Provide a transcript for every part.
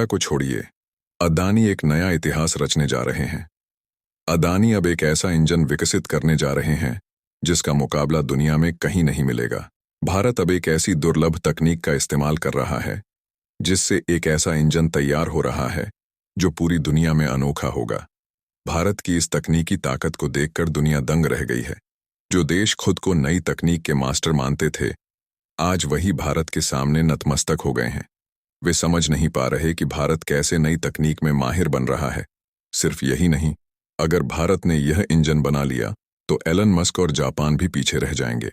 को छोड़िए, अदानी एक नया इतिहास रचने जा रहे हैं। अदानी अब एक ऐसा इंजन विकसित करने जा रहे हैं जिसका मुकाबला दुनिया में कहीं नहीं मिलेगा। भारत अब एक ऐसी दुर्लभ तकनीक का इस्तेमाल कर रहा है जिससे एक ऐसा इंजन तैयार हो रहा है जो पूरी दुनिया में अनोखा होगा। भारत की इस तकनीकी ताकत को देखकर दुनिया दंग रह गई है। जो देश खुद को नई तकनीक के मास्टर मानते थे, आज वही भारत के सामने नतमस्तक हो गए हैं। वे समझ नहीं पा रहे कि भारत कैसे नई तकनीक में माहिर बन रहा है। सिर्फ यही नहीं, अगर भारत ने यह इंजन बना लिया तो एलन मस्क और जापान भी पीछे रह जाएंगे।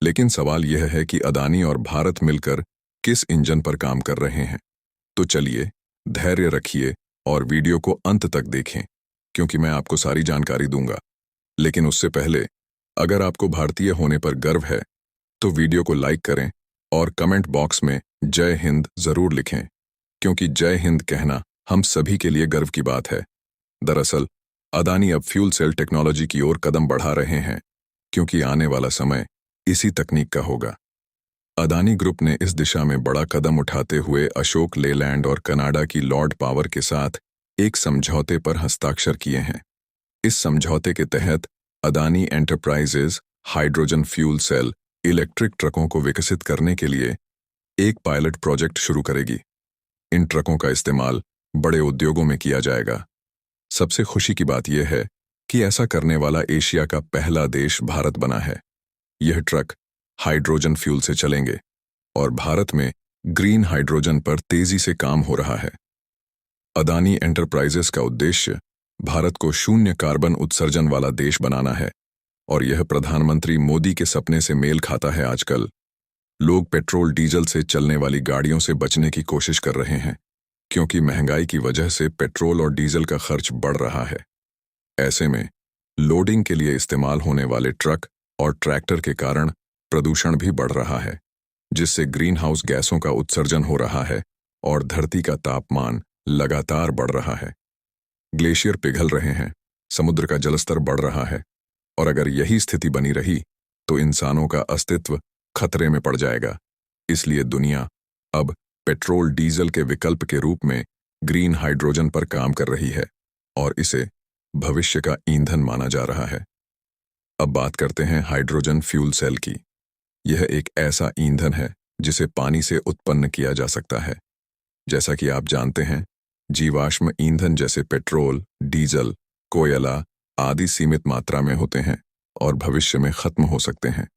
लेकिन सवाल यह है कि अदानी और भारत मिलकर किस इंजन पर काम कर रहे हैं। तो चलिए, धैर्य रखिए और वीडियो को अंत तक देखें, क्योंकि मैं आपको सारी जानकारी दूंगा। लेकिन उससे पहले, अगर आपको भारतीय होने पर गर्व है तो वीडियो को लाइक करें और कमेंट बॉक्स में जय हिंद जरूर लिखें, क्योंकि जय हिंद कहना हम सभी के लिए गर्व की बात है। दरअसल अदानी अब फ्यूल सेल टेक्नोलॉजी की ओर कदम बढ़ा रहे हैं, क्योंकि आने वाला समय इसी तकनीक का होगा। अदानी ग्रुप ने इस दिशा में बड़ा कदम उठाते हुए अशोक लेलैंड और कनाडा की लॉर्ड पावर के साथ एक समझौते पर हस्ताक्षर किए हैं। इस समझौते के तहत Adani enterprises hydrogen fuel cell electric ट्रकों को विकसित करने के लिए एक पायलट प्रोजेक्ट शुरू करेगी। इन ट्रकों का इस्तेमाल बड़े उद्योगों में किया जाएगा। सबसे खुशी की बात यह है कि ऐसा करने वाला एशिया का पहला देश भारत बना है। यह ट्रक हाइड्रोजन फ्यूल से चलेंगे और भारत में ग्रीन हाइड्रोजन पर तेजी से काम हो रहा है। अदानी एंटरप्राइजेस का उद्देश्य भारत को शून्य कार्बन उत्सर्जन वाला देश बनाना है, और यह प्रधानमंत्री मोदी के सपने से मेल खाता है। आजकल लोग पेट्रोल डीजल से चलने वाली गाड़ियों से बचने की कोशिश कर रहे हैं, क्योंकि महंगाई की वजह से पेट्रोल और डीजल का खर्च बढ़ रहा है। ऐसे में लोडिंग के लिए इस्तेमाल होने वाले ट्रक और ट्रैक्टर के कारण प्रदूषण भी बढ़ रहा है, जिससे ग्रीन हाउस गैसों का उत्सर्जन हो रहा है और धरती का तापमान लगातार बढ़ रहा है। ग्लेशियर पिघल रहे हैं, समुद्र का जलस्तर बढ़ रहा है, और अगर यही स्थिति बनी रही तो इंसानों का अस्तित्व खतरे में पड़ जाएगा। इसलिए दुनिया अब पेट्रोल डीजल के विकल्प के रूप में ग्रीन हाइड्रोजन पर काम कर रही है और इसे भविष्य का ईंधन माना जा रहा है। अब बात करते हैं हाइड्रोजन फ्यूल सेल की। यह एक ऐसा ईंधन है जिसे पानी से उत्पन्न किया जा सकता है। जैसा कि आप जानते हैं, जीवाश्म ईंधन जैसे पेट्रोल, डीजल, कोयला आदि सीमित मात्रा में होते हैं और भविष्य में खत्म हो सकते हैं।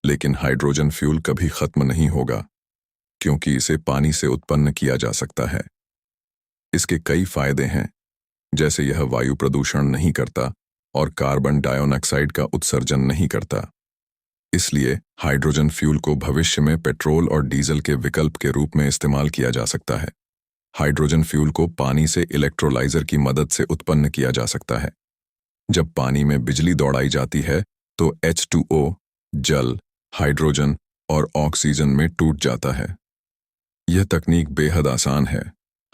लेकिन हाइड्रोजन फ्यूल कभी खत्म नहीं होगा, क्योंकि इसे पानी से उत्पन्न किया जा सकता है। इसके कई फायदे हैं, जैसे यह वायु प्रदूषण नहीं करता और कार्बन डाइऑक्साइड का उत्सर्जन नहीं करता। इसलिए हाइड्रोजन फ्यूल को भविष्य में पेट्रोल और डीजल के विकल्प के रूप में इस्तेमाल किया जा सकता है। हाइड्रोजन फ्यूल को पानी से इलेक्ट्रोलाइजर की मदद से उत्पन्न किया जा सकता है। जब पानी में बिजली दौड़ाई जाती है तो H2O, जल, हाइड्रोजन और ऑक्सीजन में टूट जाता है। यह तकनीक बेहद आसान है।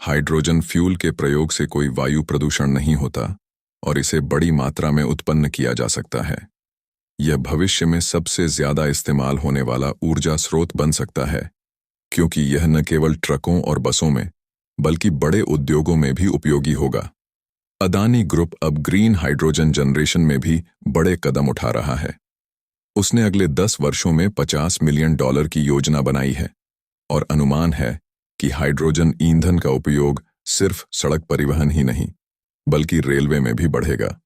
हाइड्रोजन फ्यूल के प्रयोग से कोई वायु प्रदूषण नहीं होता और इसे बड़ी मात्रा में उत्पन्न किया जा सकता है। यह भविष्य में सबसे ज्यादा इस्तेमाल होने वाला ऊर्जा स्रोत बन सकता है, क्योंकि यह न केवल ट्रकों और बसों में बल्कि बड़े उद्योगों में भी उपयोगी होगा। अदानी ग्रुप अब ग्रीन हाइड्रोजन जनरेशन में भी बड़े कदम उठा रहा है। उसने अगले 10 वर्षों में $50 मिलियन की योजना बनाई है और अनुमान है कि हाइड्रोजन ईंधन का उपयोग सिर्फ सड़क परिवहन ही नहीं बल्कि रेलवे में भी बढ़ेगा।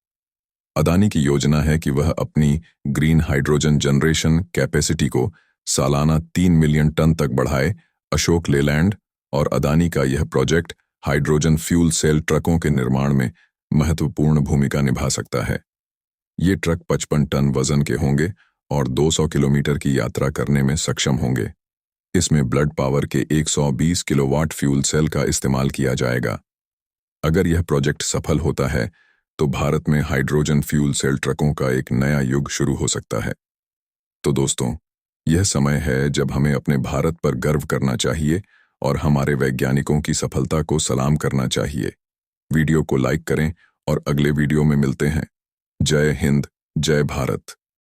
अदानी की योजना है कि वह अपनी ग्रीन हाइड्रोजन जनरेशन कैपेसिटी को सालाना 3 मिलियन टन तक बढ़ाए। अशोक लेलैंड और अदानी का यह प्रोजेक्ट हाइड्रोजन फ्यूल सेल ट्रकों के निर्माण में महत्वपूर्ण भूमिका निभा सकता है। ये ट्रक 55 टन वजन के होंगे और 200 किलोमीटर की यात्रा करने में सक्षम होंगे। इसमें ब्लड पावर के 120 किलोवाट फ्यूल सेल का इस्तेमाल किया जाएगा। अगर यह प्रोजेक्ट सफल होता है तो भारत में हाइड्रोजन फ्यूल सेल ट्रकों का एक नया युग शुरू हो सकता है। तो दोस्तों, यह समय है जब हमें अपने भारत पर गर्व करना चाहिए और हमारे वैज्ञानिकों की सफलता को सलाम करना चाहिए। वीडियो को लाइक करें और अगले वीडियो में मिलते हैं। जय हिंद, जय भारत।